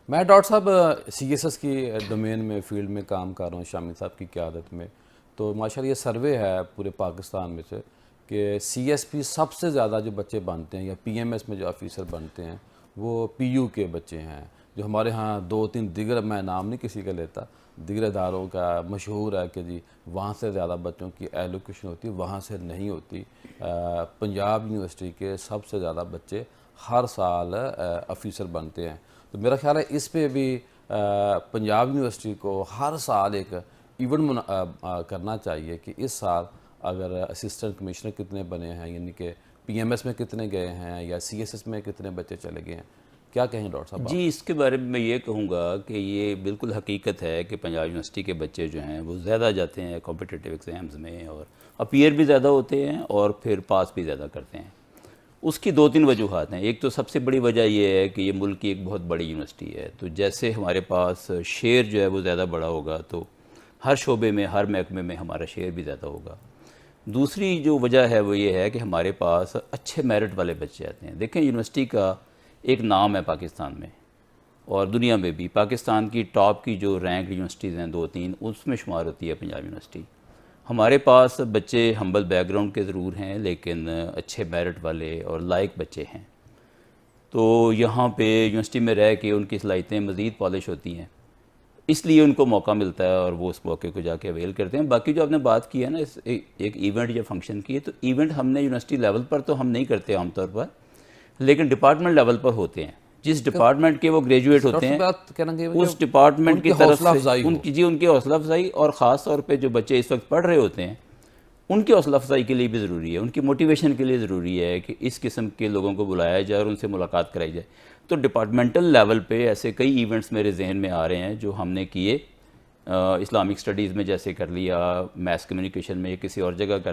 میں ڈاکٹر صاحب C S S کی ڈومین میں فیلڈ میں کام کر رہا ہوں شامل صاحب کی قیادت میں. تو ماشاءاللہ یہ سروے ہے پورے پاکستان میں سے کہ سی ایس پی سب سے زیادہ جو بچے بنتے ہیں یا پی ایم ایس میں جو آفیسر بنتے ہیں وہ پی یو کے بچے ہیں. جو ہمارے ہاں 2-3 دیگر، میں نام نہیں کسی کا لیتا، دیگر اداروں کا مشہور ہے کہ جی وہاں سے زیادہ بچوں کی ایلوکیشن ہوتی ہے، وہاں سے نہیں ہوتی. پنجاب یونیورسٹی کے سب سے زیادہ بچے ہر سال آفیسر بنتے ہیں. تو میرا خیال ہے اس پہ بھی پنجاب یونیورسٹی کو ہر سال ایک ایونٹ کرنا چاہیے کہ اس سال اگر اسسٹنٹ کمشنر کتنے بنے ہیں، یعنی کہ پی ایم ایس میں کتنے گئے ہیں یا سی ایس ایس میں کتنے بچے چلے گئے ہیں. کیا کہیں ڈاکٹر صاحب؟ جی، اس کے بارے میں یہ کہوں گا کہ یہ بالکل حقیقت ہے کہ پنجاب یونیورسٹی کے بچے جو ہیں وہ زیادہ جاتے ہیں کمپٹیٹیو ایگزامز میں، اور اپیئر بھی زیادہ ہوتے ہیں اور پھر پاس بھی زیادہ کرتے ہیں. اس کی 2-3 وجوہات ہیں. ایک تو سب سے بڑی وجہ یہ ہے کہ یہ ملک کی ایک بہت بڑی یونیورسٹی ہے، تو جیسے ہمارے پاس شیئر جو ہے وہ زیادہ بڑا ہوگا تو ہر شعبے میں، ہر محکمے میں ہمارا شیئر بھی زیادہ ہوگا. دوسری جو وجہ ہے وہ یہ ہے کہ ہمارے پاس اچھے میرٹ والے بچے آتے ہیں. دیکھیں، یونیورسٹی کا ایک نام ہے پاکستان میں اور دنیا میں بھی. پاکستان کی ٹاپ کی جو رینک یونیورسٹیز ہیں 2-3، اس میں شمار ہوتی ہے پنجاب یونیورسٹی. ہمارے پاس بچے ہمبل بیک گراؤنڈ کے ضرور ہیں لیکن اچھے میرٹ والے اور لائق بچے ہیں. تو یہاں پہ یونیورسٹی میں رہ کے ان کی صلاحیتیں مزید پالش ہوتی ہیں، اس لیے ان کو موقع ملتا ہے اور وہ اس موقع کو جا کے اویل کرتے ہیں. باقی جو آپ نے بات کی ہے نا ایک ایونٹ یا فنکشن کی، تو ایونٹ ہم نے یونیورسٹی لیول پر تو ہم نہیں کرتے عام طور پر، لیکن ڈپارٹمنٹ لیول پر ہوتے ہیں. جس ڈپارٹمنٹ کے وہ گریجویٹ ہوتے ہیں اس ڈپارٹمنٹ کی طرف سے ان کی حوصلہ افزائی، اور خاص طور پہ جو بچے اس وقت پڑھ رہے ہوتے ہیں ان کی حوصلہ افزائی کے لیے بھی ضروری ہے، ان کی موٹیویشن کے لیے ضروری ہے کہ اس قسم کے لوگوں کو بلایا جائے اور ان سے ملاقات کرائی جائے. تو ڈپارٹمنٹل لیول پہ ایسے کئی ایونٹس میرے ذہن میں آ رہے ہیں جو ہم نے کیے. اسلامک اسٹڈیز میں جیسے کر لیا، میس کمیونیکیشن میں یا کسی اور جگہ کر